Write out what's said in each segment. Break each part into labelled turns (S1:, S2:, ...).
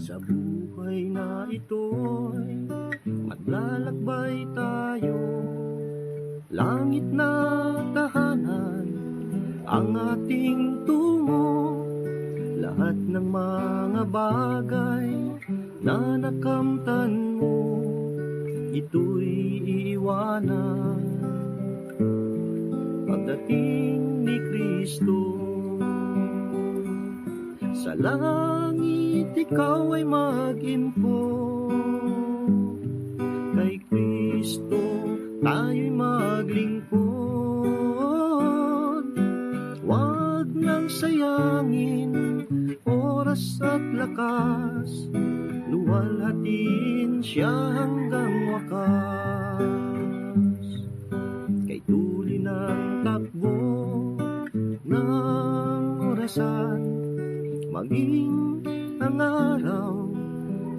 S1: Sa buhay na ito'y maglalakbay tayo, langit na tahanan ang ating tungo. Lahat ng mga bagay na nakamtan mo, ito'y iiwanan pagdating ni Kristo. Sa langit ikaw ay mag-impo, kay Kristo tayo'y maglingkod. Huwag nang sayangin oras at lakas, luwalhatiin siya hanggang wakas. Kay tuli ng takbo ng orasan, maging ang araw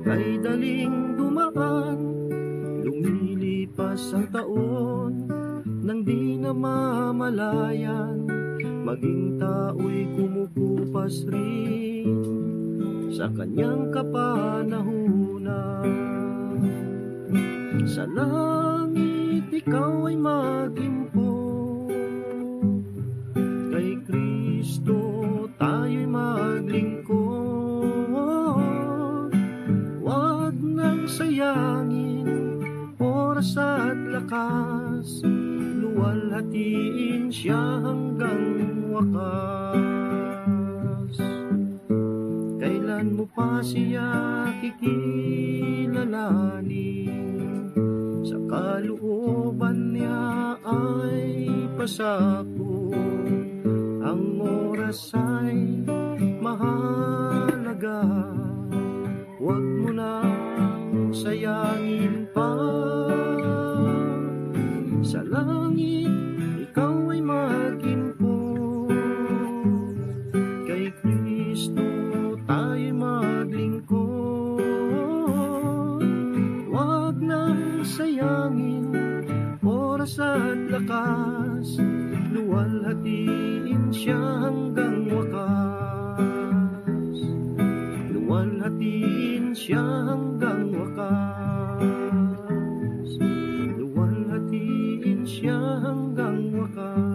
S1: ay daling dumaan. Lumilipas ang taon nang di na mamalayan, maging tao'y kumukupas rin sa kanyang kapanahunan. Sa langit ikaw ay mag-impo, kay Kristo tayo'y maglingkod. Huwag nang sayangin oras at lakas, luwalhatiin siya hanggang wakas. Kailan mo pa siya kikilalanin? Sa kalooban niya ay pasako. Ang oras ay mahalaga, huwag mo nang sayangin pa. Sa langit ikaw ay mag-impo, kay Kristo tayo'y maglingkod. Huwag nang sayangin oras at lakas, luwalhatiin siya hanggang wakas. Luwalhatiin siya hanggang wakas. Luwalhatiin siya hanggang wakas.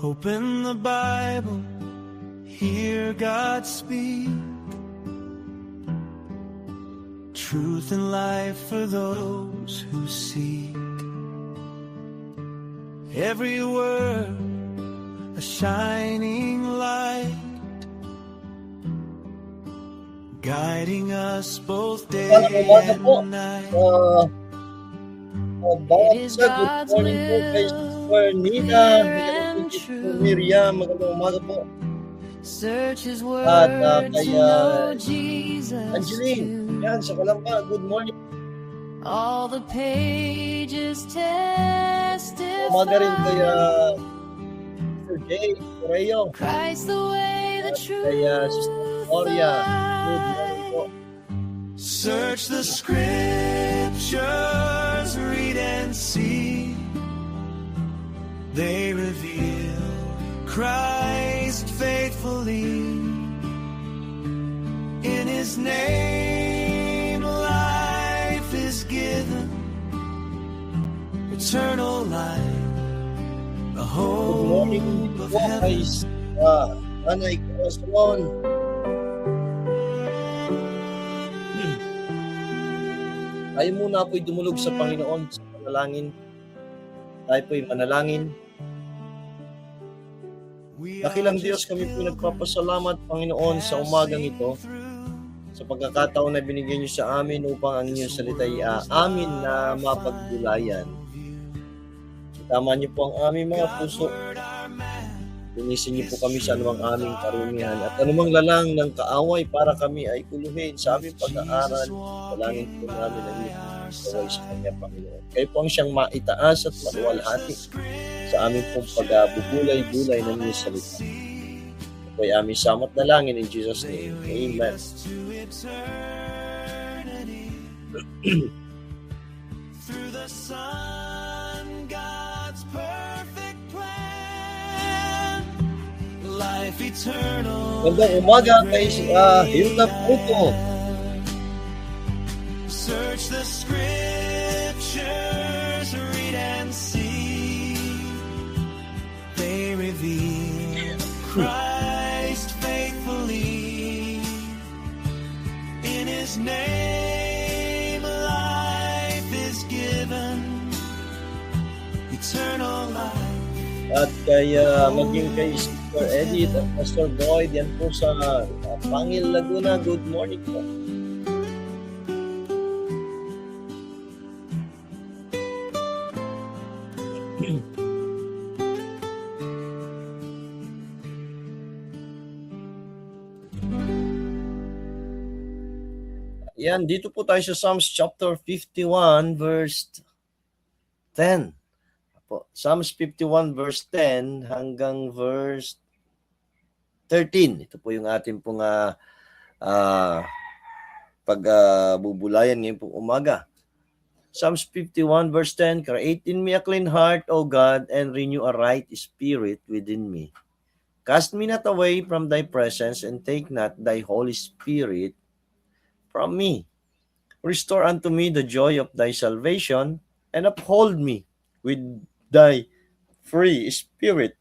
S2: Open the Bible, hear God speak. Truth and life for those who seek. Every word a shining light, guiding us both day and night.
S1: Good morning po kay Sister Nina, Miriam, magandang umaga po. At kay Angeline, yan, sa Kalamba, good morning.
S3: All the pages testify.
S1: Umaga rin kay Sir Jay Correo.
S3: Christ the way, the truth,
S1: Kay Sister Gloria, good morning po.
S2: Search the scriptures, read and see. They reveal Christ faithfully. In His name life is given, eternal life, the
S1: Good morning
S2: hope of
S1: po kay
S2: heaven.
S1: Nanay Corazon. Tayo muna po'y dumulog sa Panginoon sa panalangin. Tayo po'y manalangin. Dakilang Diyos, kami po nagpapasalamat, Panginoon, sa umagang ito, sa pagkakataon na binigyan niyo sa amin upang ang inyong salita ay amin na mapagdulayan. Tama niyo po ang aming mga puso Linisin niyo po kami sa anumang aming karumihan at anumang lalang ng kaaway para kami ay kuluhin sa aming pag-aaral. Dalangin po namin ang inyong kaway sa Kanya, Panginoon. Kayo po ang siyang maitaas at maluwalhati sa aming pong pagbubulay-bulay ng inyong salita. Ito ay aming samot dalangin in Jesus' name. Amen.
S2: Through the sun, God's perfect plan, life eternal.
S1: Magandang umaga kay Hilda Puto.
S2: Search the scriptures, read and see. They reveal Christ faithfully. In His name, life is given, eternal life.
S1: At kay maging kay Sister Edith at Pastor Boyd, yan po sa Pangil, Laguna. Good morning po. Yan, dito po tayo sa Psalms chapter 51 verse 10. Po, Psalms 51 verse 10 hanggang verse 13. Ito po yung ating pong pagbubulayan ngayon pong umaga. Psalms 51 verse 10, Create in me a clean heart, O God, and renew a right spirit within me. Cast me not away from thy presence, and take not thy Holy Spirit from me. Restore unto me the joy of thy salvation, and uphold me with thy free spirit.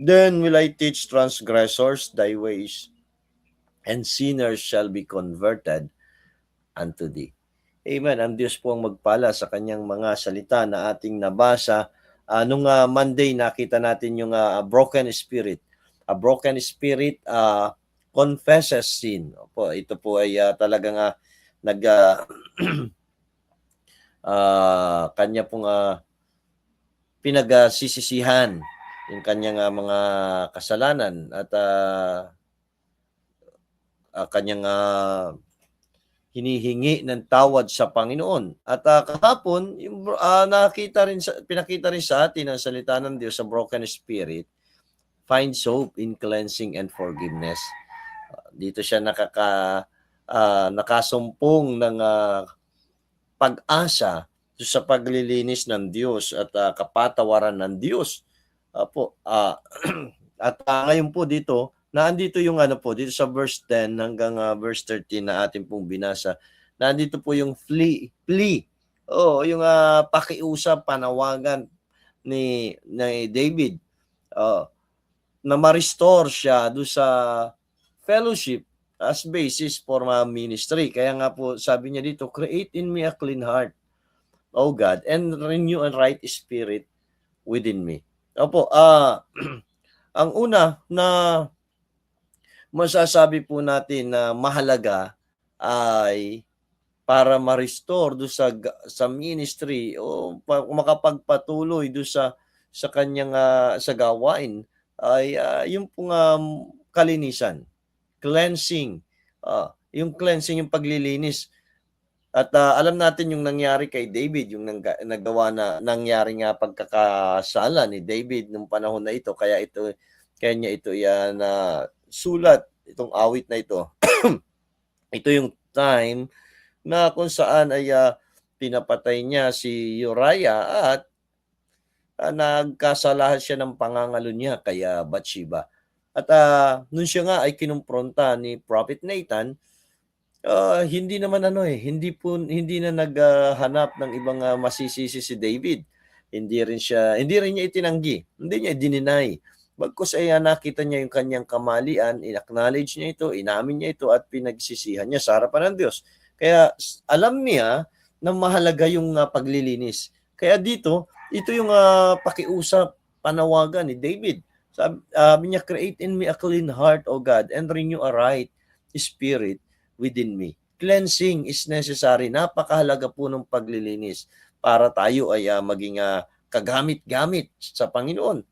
S1: Then will I teach transgressors thy ways, and sinners shall be converted unto thee. Amen. Ang Diyos po ang magpala sa kanyang mga salita na ating nabasa. Nung Monday, nakita natin yung broken spirit. A broken spirit confesses sin. Opo, ito po ay talagang kanya pong pinagsisisihan yung kanyang mga kasalanan at kanyang hinihingi ng tawad sa Panginoon. At kahapon, yung, pinakita rin sa atin ang salita ng Diyos sa broken spirit, finds hope in cleansing and forgiveness. Dito siya nakasumpong ng pag-asa sa paglilinis ng Diyos at kapatawaran ng Diyos. At ngayon po dito, naandito yung dito sa verse 10 hanggang verse 13 na ating pong binasa. Nandito po yung plea. Yung pakiusap, panawagan ni David. Na ma-restore siya do sa fellowship as basis for my ministry. Kaya nga po sabi niya dito, create in me a clean heart, O God, and renew a right spirit within me. Ang una na masasabi po natin na mahalaga ay para ma-restore do sa ministry o makapagpatuloy do sa kanyang sa gawain ay yung pong kalinisan, cleansing, yung cleansing, yung paglilinis. At alam natin yung nangyari kay David, yung nangyari nga pagkakasala ni David nung panahon na ito, kaya niya ito sulat itong awit na ito. Ito yung time na kung saan ay pinapatay niya si Uriah at nagkasalahan siya ng pangangalo niya kaya Bathsheba. At nung siya nga ay kinumpronta ni Prophet Nathan, hindi naman hindi na naghanap ng ibang masisisi si David. Hindi rin niya itinanggi, hindi niya dininay. Bagkus ay nakita niya yung kanyang kamalian, in-acknowledge niya ito, inamin niya ito at pinagsisihan niya sa harapan ng Diyos. Kaya alam niya na mahalaga yung paglilinis. Kaya dito, ito yung pakiusap, panawagan ni David. Sabi niya, create in me a clean heart, O God, and renew a right spirit within me. Cleansing is necessary. Napakahalaga po ng paglilinis para tayo ay maging kagamit-gamit sa Panginoon.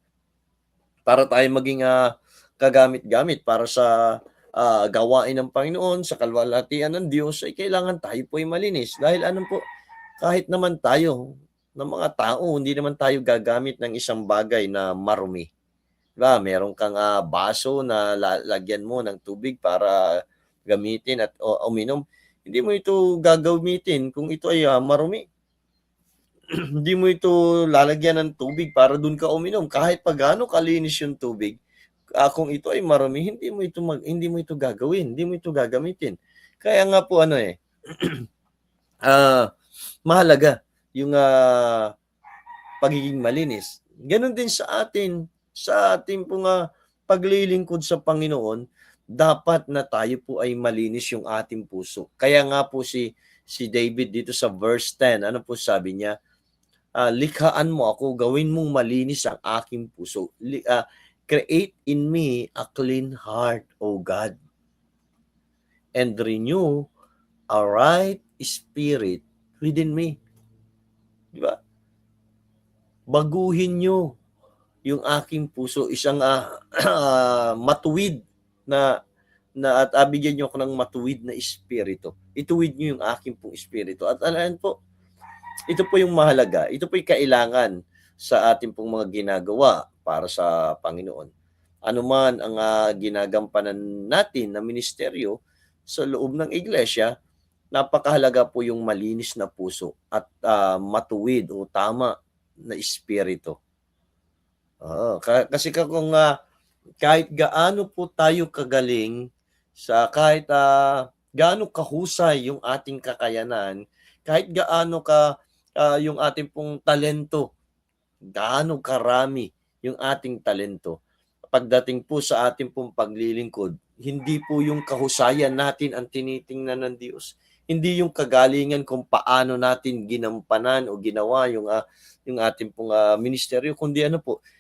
S1: para tayo maging kagamit-gamit para sa gawain ng Panginoon, sa kalwalhatian ng Diyos, ay kailangan tayo po ay malinis. Dahil ano po, kahit naman tayo, ng mga tao, hindi naman tayo gagamit ng isang bagay na marumi. Diba? Meron kang baso na lagyan mo ng tubig para gamitin at uminom. Hindi mo ito gagamitin kung ito ay marumi. Hindi mo ito lalagyan ng tubig para dun ka uminom. Kahit pa gaano kalinis yung tubig, kung ito ay marumi, hindi mo ito gagawin, hindi mo ito gagamitin. Kaya nga po mahalaga yung pagiging malinis. Ganon din sa ating pong paglilingkod sa Panginoon, dapat na tayo po ay malinis yung ating puso. Kaya nga po si David dito sa verse 10, ano po sabi niya? Likhaan mo ako, gawin mong malinis ang aking puso. Create in me a clean heart, O God, and renew a right spirit within me. Di ba? Baguhin nyo yung aking puso, isang matuwid na at bigyan nyo ako ng matuwid na espiritu. Ituwid nyo yung aking pong espiritu. At alam po, ito po yung mahalaga. Ito po yung kailangan sa ating pong mga ginagawa para sa Panginoon. Ano man ang ginagampanan natin na ministeryo sa loob ng iglesia, napakahalaga po yung malinis na puso at matuwid o tama na espiritu. Kasi kung kahit gaano po tayo kagaling, kahit gaano kahusay yung ating kakayanan, kahit gaano yung ating pong talento, gaano karami yung ating talento, pagdating po sa ating pong paglilingkod, hindi po yung kahusayan natin ang tinitingnan ng Diyos. Hindi yung kagalingan kung paano natin ginampanan o ginawa yung ating pong ministeryo, kundi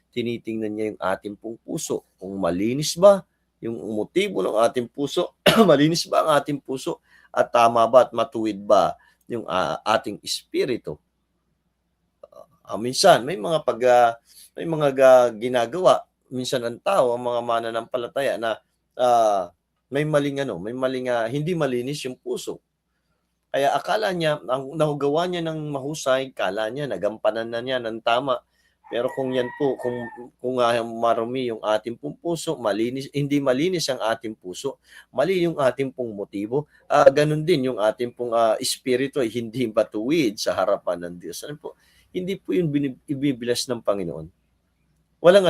S1: tinitingnan niya yung ating pong puso. Kung malinis ba yung motibo ng ating puso, malinis ba ang ating puso, at tama ba at matuwid ba yung ating espiritu. Minsan may mga ginagawa minsan ang tao, ang mga mananampalataya na may maling hindi malinis yung puso. Kaya akala niya, ang nahugawa niya ng mahusay, akala niya nagampanan na niya ng tama. Pero kung yan po, kung marumi yung ating pong puso, hindi malinis ang ating puso, mali yung ating pong motibo, ganun din yung ating pong espiritu ay hindi matuwid sa harapan ng Diyos. Hindi po yun ibibilas ng Panginoon. Walang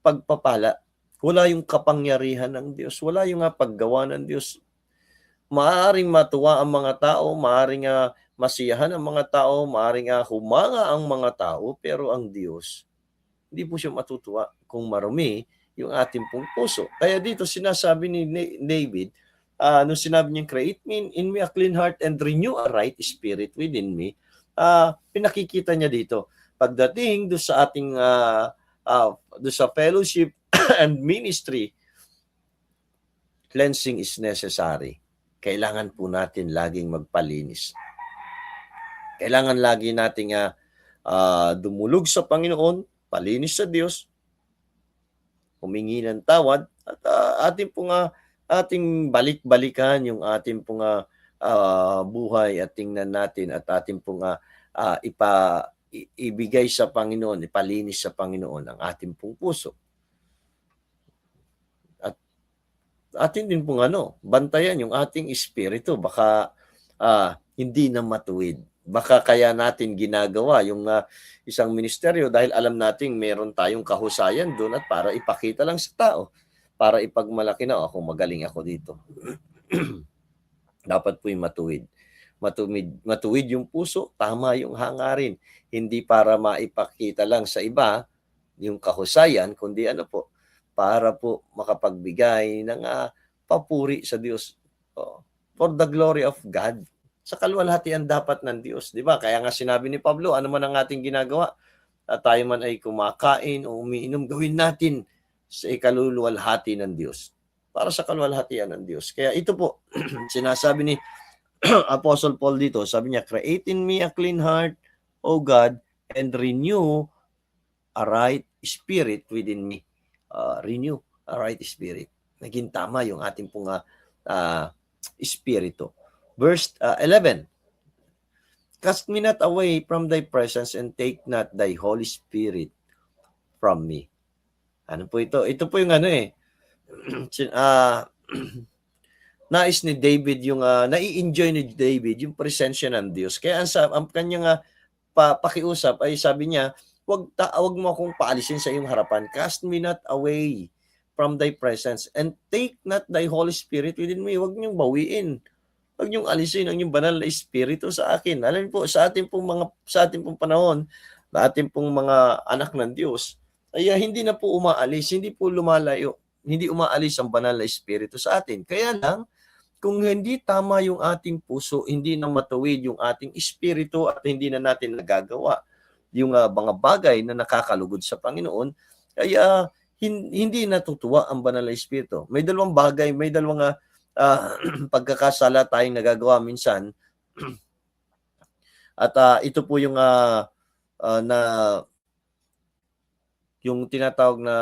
S1: pagpapala. Wala yung kapangyarihan ng Diyos. Wala yung paggawa ng Diyos. Maaaring matuwa ang mga tao, maaaring masiyahan ang mga tao, maaaring humanga ang mga tao, pero ang Diyos, hindi po siya matutuwa kung marumi yung ating pong puso. Kaya dito sinasabi ni David, nung sinabi niya, create me in me a clean heart and renew a right spirit within me, pinakikita niya dito, pagdating doon sa ating doon sa fellowship and ministry, cleansing is necessary. Kailangan po natin laging magpalinis. Kailangan lagi nating dumulog sa Panginoon, palinis sa Diyos, humingi ng tawad, at ating balik-balikan yung ating pong buhay at tingnan natin at ating pong ibigay sa Panginoon, ipalinis sa Panginoon ang ating pong puso. Atin din pong bantayan yung ating espiritu, baka hindi na matuwid. Baka kaya natin ginagawa yung isang ministeryo dahil alam nating meron tayong kahusayan doon at para ipakita lang sa tao, para ipagmalaki na ako, magaling ako dito. Dapat po yung matuwid. Matuwid yung puso, tama yung hangarin. Hindi para maipakita lang sa iba yung kahusayan, kundi para po makapagbigay ng papuri sa Diyos. For the glory of God. Sa kalwalhatian dapat ng Diyos. Di ba? Kaya nga sinabi ni Pablo, ano man ang ating ginagawa, tayo man ay kumakain o umiinom, gawin natin sa ikaluluwalhati ng Diyos. Para sa kalwalhatian ng Diyos. Kaya ito po, sinasabi ni Apostle Paul dito, sabi niya, create in me a clean heart, O God, and renew a right spirit within me. Renew a right spirit. Naging tama yung ating pong espiritu. Verse 11, cast me not away from thy presence and take not thy Holy Spirit from me. Ano po ito? Ito po yung nais ni David yung nai-enjoy ni David yung presensya ng Diyos. Kaya ang kanyang pakiusap ay sabi niya, wag mo akong paalisin sa iyong harapan. Cast me not away from thy presence and take not thy Holy Spirit within me. Wag niyong bawiin. Wag niyong alisin ang iyong banal na espiritu sa akin. Alam po, sa ating pong panahon, sa ating pong mga anak ng Diyos, ay hindi na po umaalis, hindi po lumalayo, hindi umaalis ang banal na espiritu sa atin. Kaya lang, kung hindi tama yung ating puso, hindi na matuwid yung ating espiritu at hindi na natin nagagawa yung mga bagay na nakakalugod sa Panginoon, kaya hindi natutuwa ang banal na espiritu. May dalawang bagay, may dalawang pagkakasala tayong nagagawa minsan. At ito po yung yung tinatawag na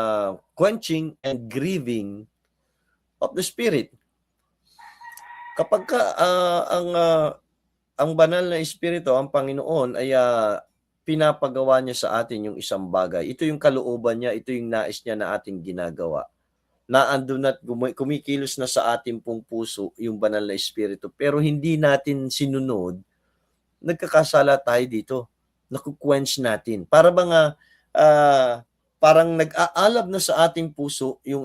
S1: quenching and grieving of the spirit. Kapag ang banal na espiritu, ang Panginoon ay pinapagawa niya sa atin yung isang bagay. Ito yung kalooban niya, ito yung nais niya na ating ginagawa. Naandun at kumikilos na sa ating pong puso yung banal na espiritu. Pero hindi natin sinunod, nagkakasala tayo dito. Nakuquench natin. Para bang parang nag-aalab na sa ating puso yung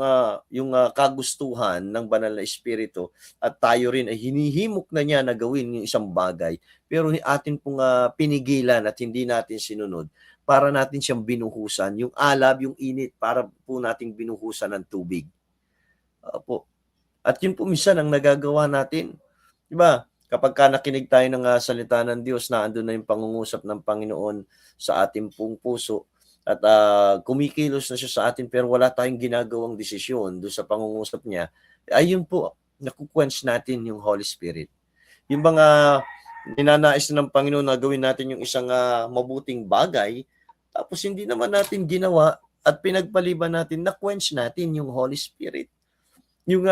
S1: kagustuhan ng banal na espiritu at tayo rin ay hinihimok na niya na gawin yung isang bagay pero atin pong pinigilan at hindi natin sinunod para natin siyang binuhusan, yung alab, yung init, para po nating binuhusan ng tubig. At yun po minsan ang nagagawa natin. Diba? Kapag nakinig tayo ng salita ng Diyos, na andun na yung pangungusap ng Panginoon sa ating pong puso, at kumikilos na siya sa atin pero wala tayong ginagawang desisyon doon sa pangungusap niya, ayun po, nakuquench natin yung Holy Spirit. Yung mga ninanais ng Panginoon na gawin natin yung isang mabuting bagay, tapos hindi naman natin ginawa at pinagpaliban natin, na-quench natin yung Holy Spirit. Yung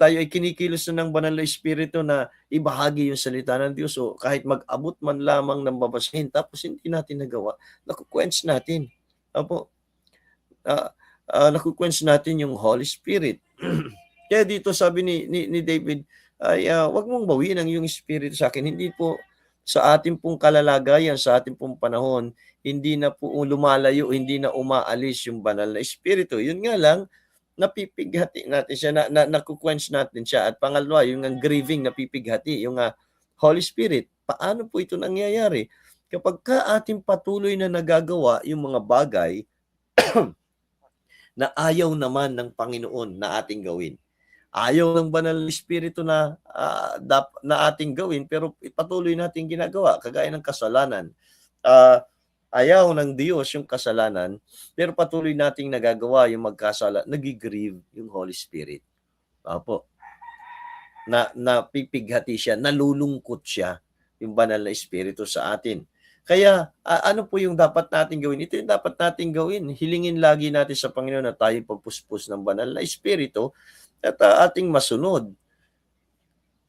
S1: tayo ay kinikilos na ng banal na espiritu na ibahagi yung salita ng Diyos, o kahit mag-abot man lamang ng babasahin tapos hindi natin nagawa, nakuquench natin. Nakuquench natin yung Holy Spirit. Kaya dito sabi ni David ay wag mong bawiin ang iyong espiritu sa akin. Hindi po sa ating pong kalalagayan, sa ating pong panahon, hindi na po lumalayo, hindi na umaalis yung banal na espiritu. Yun nga lang, napipighati natin siya, nakuquench natin siya. At pangalawa, yung grieving, napipighati, yung Holy Spirit. Paano po ito nangyayari? Kapag ating patuloy na nagagawa yung mga bagay na ayaw naman ng Panginoon na ating gawin. Ayaw ng banal na espiritu na ating gawin, pero patuloy nating ginagawa, kagaya ng kasalanan. Ayaw ng Diyos yung kasalanan, pero patuloy nating nagagawa yung magkasala, nagigrieve yung Holy Spirit. Napipighati siya, nalulungkot siya yung banal na espiritu sa atin. Kaya ano po yung dapat nating gawin? Ito yung dapat nating gawin. Hilingin lagi natin sa Panginoon na tayo pagpuspos ng banal na espiritu at ating masunod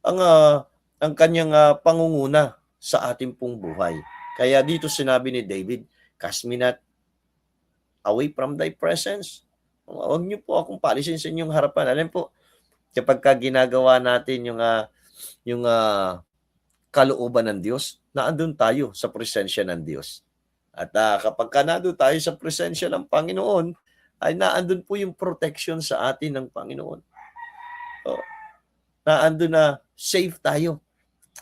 S1: ang kanyang pangunguna sa ating pong buhay. Kaya dito sinabi ni David, cast me not away from thy presence. Huwag niyo po akong paalisin sa inyong harapan. Alam po, kapag ginagawa natin yung kalooban ng Diyos, naandun tayo sa presensya ng Diyos. At kapag nandun tayo sa presensya ng Panginoon, ay naandun po yung protection sa atin ng Panginoon. Naandun na safe tayo.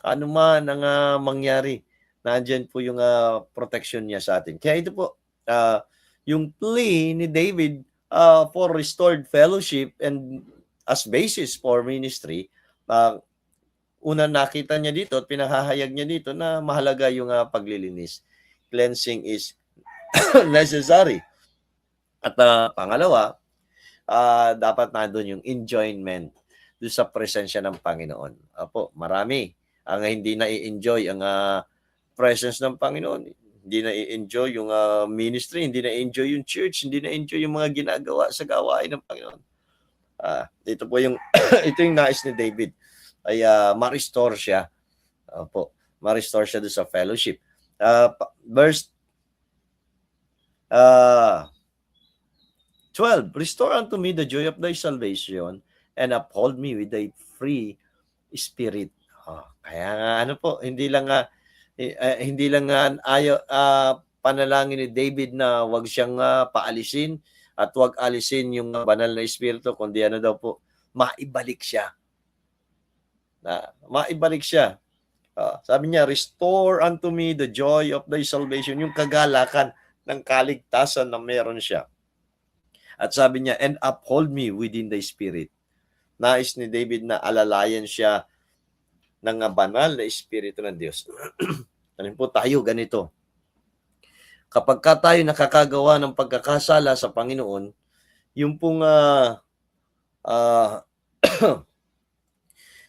S1: Ano man ang mangyari, nandiyan po yung protection niya sa atin. Kaya ito po, yung plea ni David for restored fellowship and as basis for ministry, una nakita niya dito at pinahahayag niya dito na mahalaga yung paglilinis. Cleansing is necessary. At pangalawa, dapat nandun yung enjoyment doon sa presensya ng Panginoon. Marami ang hindi na-enjoy ang presence ng Panginoon. Hindi na i-enjoy yung ministry, hindi na enjoy yung church, hindi na enjoy yung mga ginagawa sa gawain ng Panginoon. Ito po yung ito yung nais ni David ay ma-restore siya. Ma-restore siya doon sa fellowship. Verse 12, restore unto me the joy of thy salvation and uphold me with thy free spirit. Kaya nga ano po, hindi lang panalangin ni David na wag siyang paalisin at wag alisin yung banal na espiritu, kundi ano daw po, maibalik siya. Maibalik siya. Sabi niya, restore unto me the joy of thy salvation, yung kagalakan ng kaligtasan na meron siya. At sabi niya, and uphold me within thy spirit. Nais ni David na alalayan siya ng banal na espiritu ng Diyos. Ano po tayo ganito? Kapag tayo nakakagawa ng pagkakasala sa Panginoon, yung pong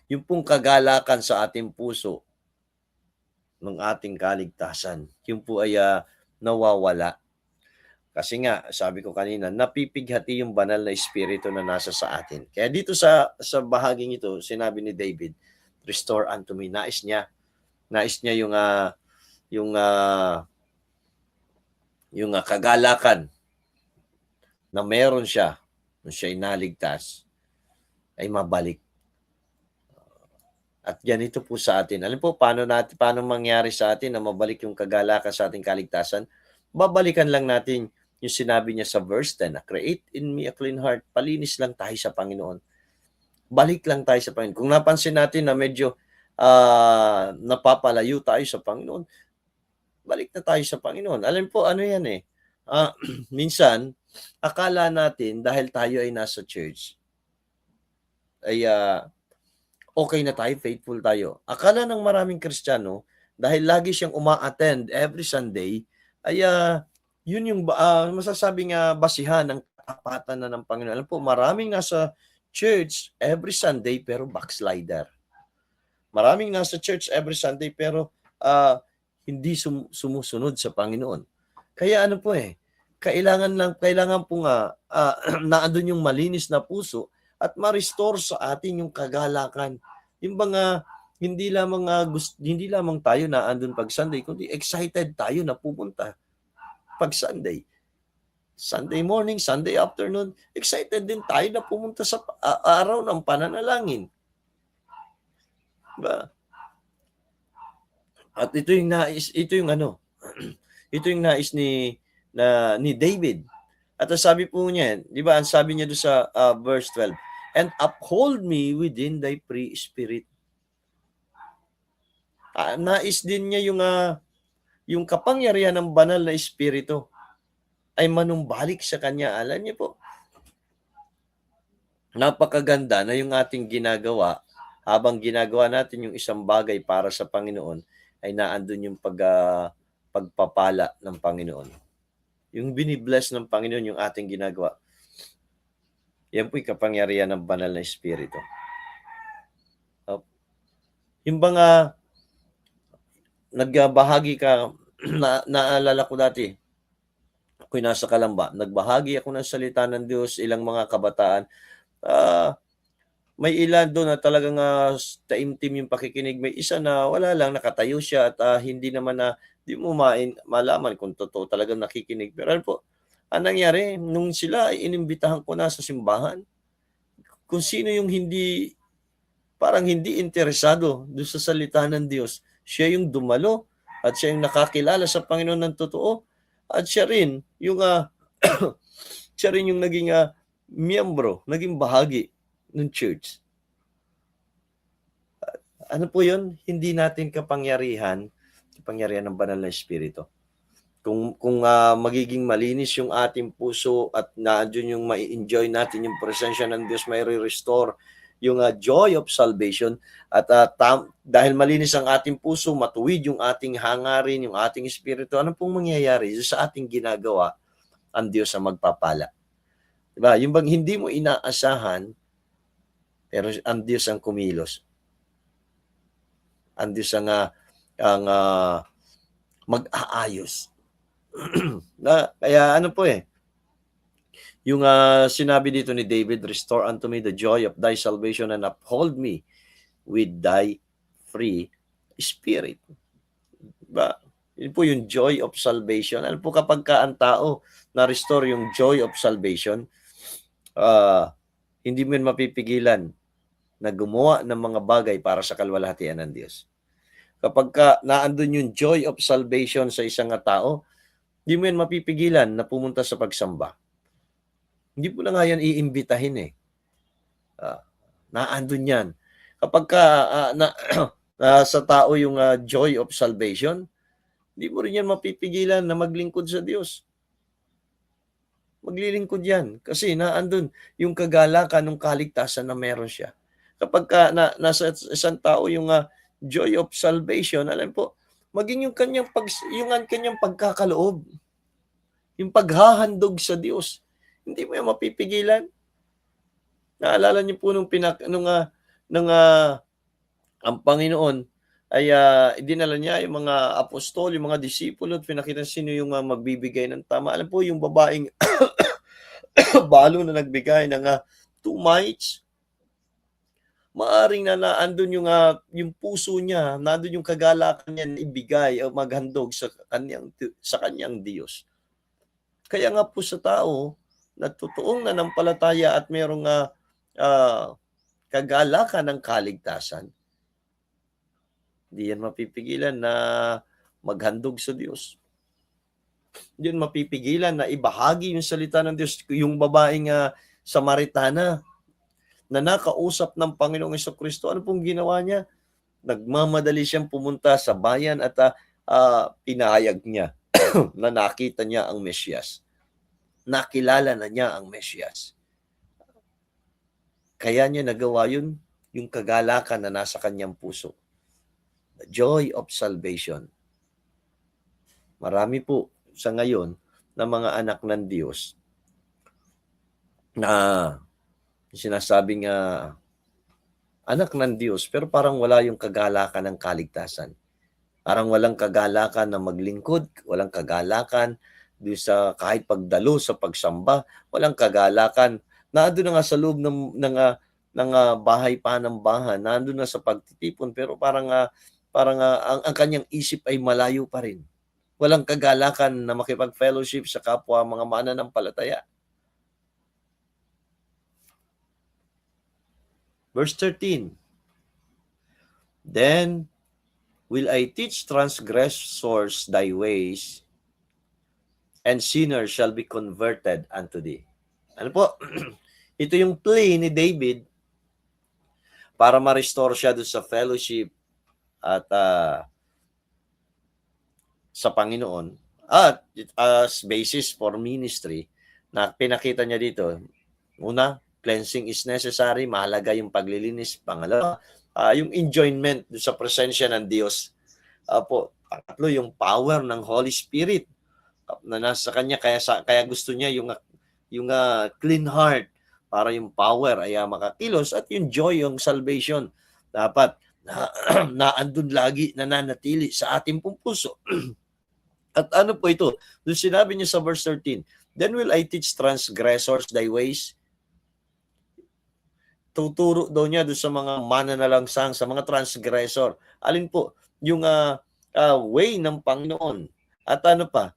S1: yung pong kagalakan sa ating puso ng ating kaligtasan, yung po ay nawawala. Kasi nga, sabi ko kanina, napipighati yung banal na espiritu na nasa sa atin. Kaya dito sa bahaging ito, sinabi ni David, restore unto me. Nais niya yung kagalakan na meron siya nung siya inaligtas ay mabalik. At ganito po sa atin. Alam po paano mangyari sa atin na mabalik yung kagalakan sa ating kaligtasan? Babalikan lang natin yung sinabi niya sa verse 10 na create in me a clean heart. Palinis lang tayo sa Panginoon. Balik lang tayo sa Panginoon. Kung napansin natin na medyo napapalayo tayo sa Panginoon, balik na tayo sa Panginoon. Alam po, ano yan minsan, akala natin dahil tayo ay nasa church, ay okay na tayo, faithful tayo. Akala ng maraming Kristiyano, dahil lagi siyang uma-attend every Sunday, ay yun yung masasabing basihan ng katapatan na ng Panginoon. Alam po, maraming nasa church every Sunday pero backslider. Maraming nasa church every Sunday pero hindi sumusunod sa Panginoon. Kaya ano po kailangan po naandun yung malinis na puso at ma-restore sa atin yung kagalakan. Yung mga hindi lamang tayo na andun pag Sunday, kundi excited tayo na pupunta pag Sunday. Sunday morning, Sunday afternoon, excited din tayo na pumunta sa araw ng pananalangin. Diba? At ito yung nais ni David. At sabi po niya, di ba, ang sabi niya doon sa verse 12, and uphold me within thy free spirit. Nais din niya yung kapangyarihan ng banal na espiritu ay manumbalik sa kanya. Alam niyo po, napakaganda na yung ating ginagawa habang ginagawa natin yung isang bagay para sa Panginoon ay naandun yung pagpapala ng Panginoon. Yung binibless ng Panginoon yung ating ginagawa. Yan po yung kapangyarihan ng banal na espiritu. Yung bang nagbahagi ka, naalala ko dati, ako'y nasa Kalamba, nagbahagi ako ng salita ng Diyos, ilang mga kabataan, may ilan doon na talagang taimtim yung pakikinig. May isa na wala lang, nakatayo siya at hindi naman di mo malaman kung totoo talagang nakikinig. Pero ano po, ang nangyari, nung sila ay inimbitahan ko na sa simbahan, kung sino yung parang hindi interesado doon sa salita ng Diyos, siya yung dumalo at siya yung nakakilala sa Panginoon ng totoo at siya rin yung naging miyembro, naging bahagi ng church. Ano po yun? Hindi natin kapangyarihan ng banal na espiritu. Kung magiging malinis yung ating puso at naandun yung ma-enjoy natin yung presensya ng Diyos, may restore yung joy of salvation at dahil malinis ang ating puso, matuwid yung ating hangarin, yung ating espiritu, ano pong mangyayari sa ating ginagawa? Ang Diyos ang magpapala. Diba? Yung bang hindi mo inaasahan, pero ang Diyos ang kumilos. Ang Diyos ang mag-aayos. Kaya ano po yung sinabi dito ni David, restore unto me the joy of thy salvation and uphold me with thy free spirit. Diba? Yun po yung joy of salvation. Ano po kapag ang tao na-restore yung joy of salvation, hindi mo yun mapipigilan na gumawa ng mga bagay para sa kalwalhatian ng Diyos. Kapag naandun yung joy of salvation sa isang tao, hindi mo yan mapipigilan na pumunta sa pagsamba. Hindi mo na nga yan iimbitahin naandun yan. Kapag sa tao yung joy of salvation, hindi mo rin yan mapipigilan na maglingkod sa Diyos. Maglilingkod yan. Kasi naandun yung kagalakan ng kaligtasan na meron siya. Kapag nasa isang tao yung joy of salvation, alam po, maging yung kanyang pagkakaloob, yung paghahandog sa Diyos, hindi mo yan mapipigilan. Naalala niyo po ang Panginoon ay dinala niya yung mga apostol, yung mga disipulo, at pinakita sino yung magbibigay ng tama. Alam po, yung babaeng balo na nagbigay ng 2 mites, maaring naandun yung puso niya, naandun yung kagalakan niya na ibigay o maghandog sa kanyang Diyos. Kaya nga po sa tao na totoong nanampalataya at merong kagalakan ng kaligtasan, hindi yan mapipigilan na maghandog sa Diyos. Hindi yan mapipigilan na ibahagi yung salita ng Diyos. Yung babaeng Samaritana na nakausap ng Panginoong Jesucristo, ano pong ginawa niya? Nagmamadali siyang pumunta sa bayan at pinahayag niya na nakita niya ang Mesiyas. Nakilala na niya ang Mesiyas. Kaya niya nagawa yun, yung kagalakan na nasa kanyang puso. The joy of salvation. Marami po sa ngayon na mga anak ng Diyos na sinasabing anak ng Diyos pero parang wala yung kagalakan ng kaligtasan. Parang walang kagalakan na maglingkod, walang kagalakan doon sa kahit pagdalo sa pagsamba, walang kagalakan. Naandun na nga sa loob ng bahay panambahan, naandun na sa pagtitipon pero parang ang kanyang isip ay malayo pa rin. Walang kagalakan na makipag-fellowship sa kapwa mga mananampalataya. Verse 13. Then will I teach transgressors thy ways, and sinners shall be converted unto thee. Ano po? Ito yung plea ni David para ma-restore siya doon sa fellowship at sa Panginoon. At as basis for ministry, na pinakita niya dito, una, cleansing is necessary, mahalaga yung paglilinis. Pangalawa, yung enjoyment sa presensya ng Diyos. Pangatlo, yung power ng Holy Spirit na nasa kanya, kaya gusto niya yung clean heart para yung power ay makakilos, at yung joy, yung salvation dapat naandun lagi, nananatili sa ating puso. At ano po ito? Doon sinabi niya sa verse 13, then will I teach transgressors thy ways. Tuturo daw niya doon sa mga mananalangsang, sa mga transgressor. Alin po? Yung way ng Panginoon. At ano pa?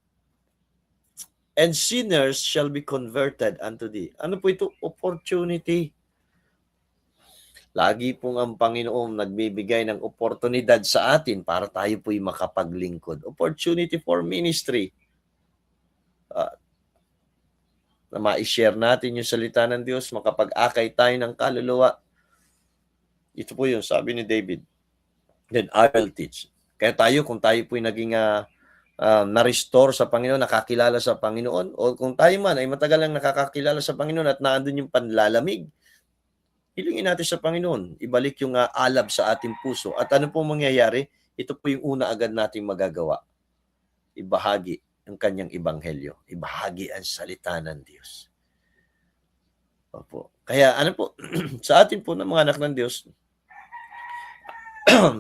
S1: And sinners shall be converted unto thee. Ano po ito? Opportunity. Lagi pong ang Panginoon nagbibigay ng oportunidad sa atin para tayo po'y makapaglingkod. Opportunity for ministry. Na ma-share natin yung salita ng Diyos, makapag-akay tayo ng kaluluwa. Ito po yun, sabi ni David. Then I will teach. Kaya tayo, kung tayo po'y naging na-restore sa Panginoon, nakakilala sa Panginoon, o kung tayo man ay matagal lang nakakakilala sa Panginoon at naandun yung panlalamig, hilingin natin sa Panginoon, ibalik yung alab sa ating puso. At ano po mangyayari? Ito po yung una agad nating magagawa. Ibahagi ang kanyang ebanghelyo. Ibahagi ang salita ng Diyos. Opo. Kaya ano po, sa atin po ng mga anak ng Diyos,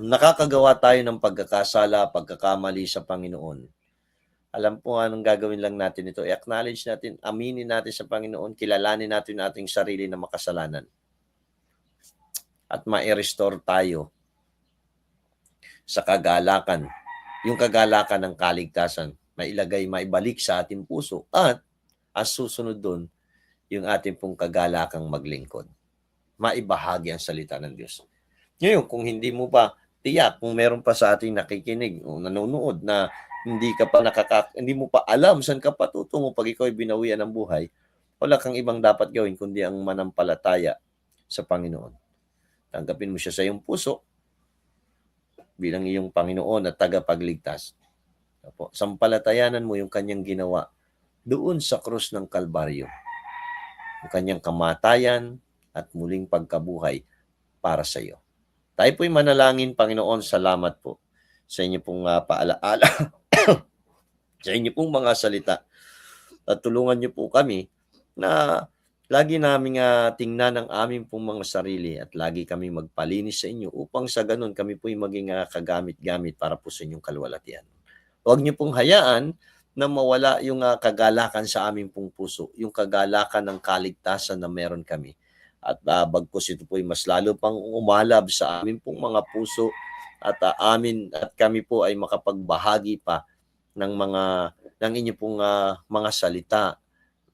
S1: nakakagawa tayo ng pagkakasala, pagkakamali sa Panginoon. Alam po anong gagawin lang natin ito. I-acknowledge natin, aminin natin sa Panginoon, kilalanin natin ating sarili na makasalanan. At ma-restore tayo sa kagalakan. Yung kagalakan ng kaligtasan, maibalik sa ating puso. At as susunod doon, yung ating pong kagalakang maglingkod. Maibahagi ang salita ng Diyos. Ngayon, kung hindi mo pa tiyak, kung meron pa sa ating nakikinig o nanonood na hindi mo pa alam saan ka patutungo pag ikaw ay binawian ng buhay, wala kang ibang dapat gawin kundi ang manampalataya sa Panginoon. Tanggapin mo siya sa iyong puso bilang iyong Panginoon at tagapagligtas. Sampalatayanan mo yung kanyang ginawa doon sa krus ng Kalbaryo. Yung kanyang kamatayan at muling pagkabuhay para sa iyo. Tayo po'y manalangin, Panginoon, salamat po sa inyo pong paalaala, sa inyo pong mga salita. At tulungan niyo po kami na lagi naming tingnan ang aming pong mga sarili at lagi kami magpalinis sa inyo upang sa ganun kami po'y maging kagamit-gamit para po sa inyong kalwalatian. Huwag niyo pong hayaan na mawala yung kagalakan sa aming pong puso, yung kagalakan ng kaligtasan na meron kami. At bagkus ito po'y mas lalo pang umalab sa amin pong mga puso at kami po ay makapagbahagi pa ng inyo pong mga salita,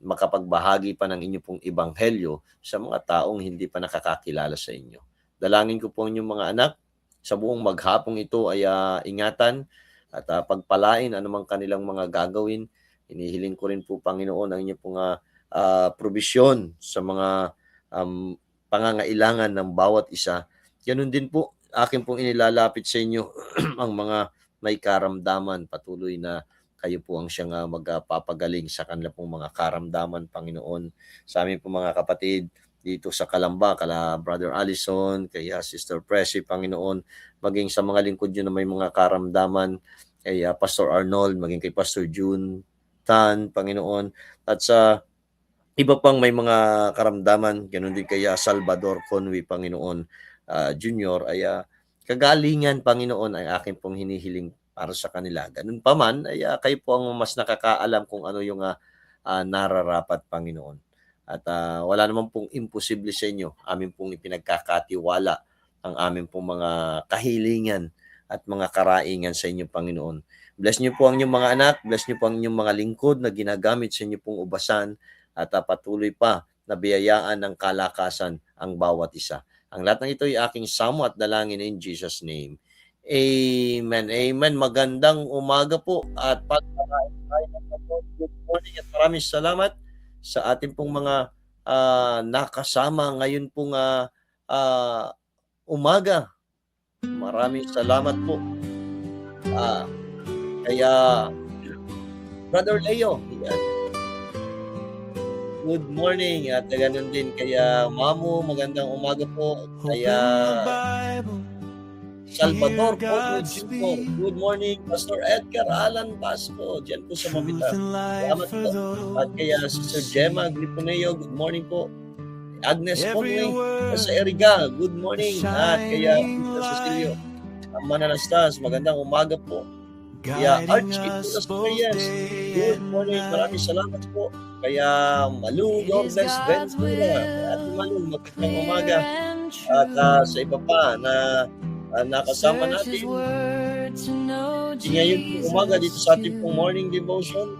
S1: makapagbahagi pa ng inyo pong ebanghelyo sa mga taong hindi pa nakakakilala sa inyo. Dalangin ko po ang inyong mga anak sa buong maghapong ito ay ingatan at pagpalain anumang kanilang mga gagawin. Hinihiling ko rin po, Panginoon, ang inyong pong probisyon sa mga pangangailangan ng bawat isa. Ganun din po, akin pong inilalapit sa inyo ang mga may karamdaman. Patuloy na kayo po ang siyang magpapagaling sa kanila pong mga karamdaman, Panginoon. Sa amin pong mga kapatid dito sa Kalamba, kala Brother Allison, kaya Sister Pressy, Panginoon, maging sa mga lingkod nyo na may mga karamdaman, kay Pastor Arnold, maging kay Pastor June Tan, Panginoon, at sa iba pang may mga karamdaman, ganoon din kaya Salvador Conway, Panginoon, Junior, ay kagalingan, Panginoon, ay akin pong hinihiling para sa kanila. Ganun pa man, ay kayo po ang mas nakakaalam kung ano yung nararapat, Panginoon. At wala naman pong imposible sa inyo. Amin pong ipinagkakatiwala ang amin pong mga kahilingan at mga karaingan sa inyo, Panginoon. Bless niyo po ang inyong mga anak, bless niyo po ang inyong mga lingkod na ginagamit sa inyo pong ubasan, at patuloy pa na biyayaan ng kalakasan ang bawat isa. Ang lahat ng ito ay aking samo at dalangin in Jesus' name. Amen. Amen. Magandang umaga po at pagpalain tayo ng Panginoon. Good morning at maraming salamat sa ating pong mga nakasama ngayon pong umaga. Maraming salamat po. Kaya Brother Leo, good morning at ganun din kaya Mamu, magandang umaga po. Kaya Salvador po, good morning. Pastor Edgar Alan Pasco, dyan po sa Mamita. Salamat po. At kaya Sister Gemma Gliponeo, good morning po. Agnes Conway, sa Eriga, good morning. At kaya Sister Cecilio Mananastas, magandang umaga po. Kaya Archie Pulas Reyes, good morning. Maraming salamat po. Kaya Malu Lourdes Ventura, at Malu, magandang umaga. At sa iba pa na nakasama natin ngayon umaga dito sa ating pong morning devotion.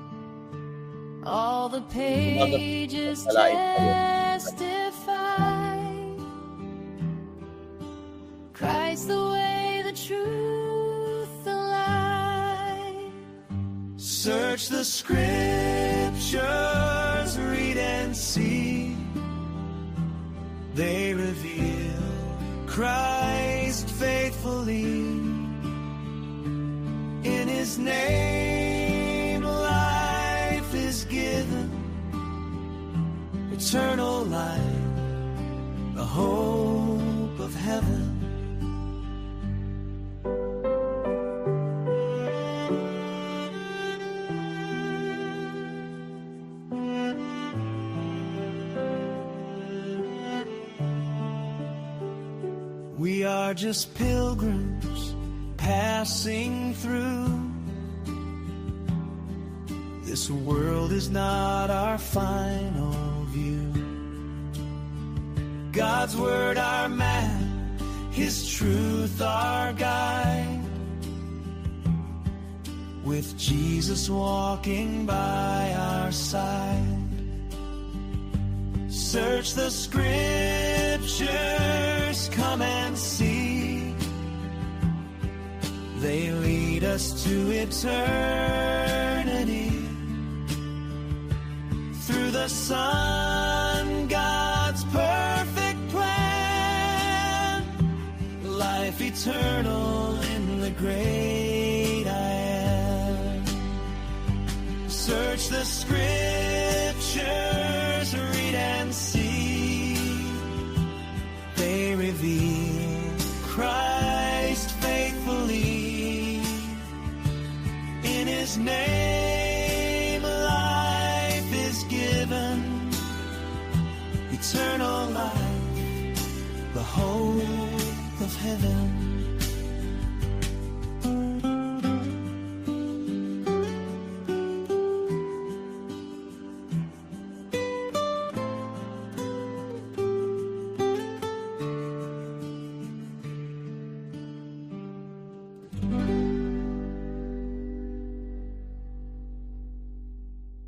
S3: All the pages testify, Christ the way, the truth, the light.
S2: Search the scriptures, read and see. They reveal Christ faithfully. In His name life is given, eternal life, the hope of heaven. We are are just pilgrims passing through. This world is not our final view. God's word our map, His truth our guide. With Jesus walking by our side. Search the scriptures, come and see. They lead us to eternity. Through the Son, God's perfect plan. Life eternal in the great I am. Search the scriptures, read and see. They reveal Christ faithfully. In His name life is given, eternal life, the hope of heaven.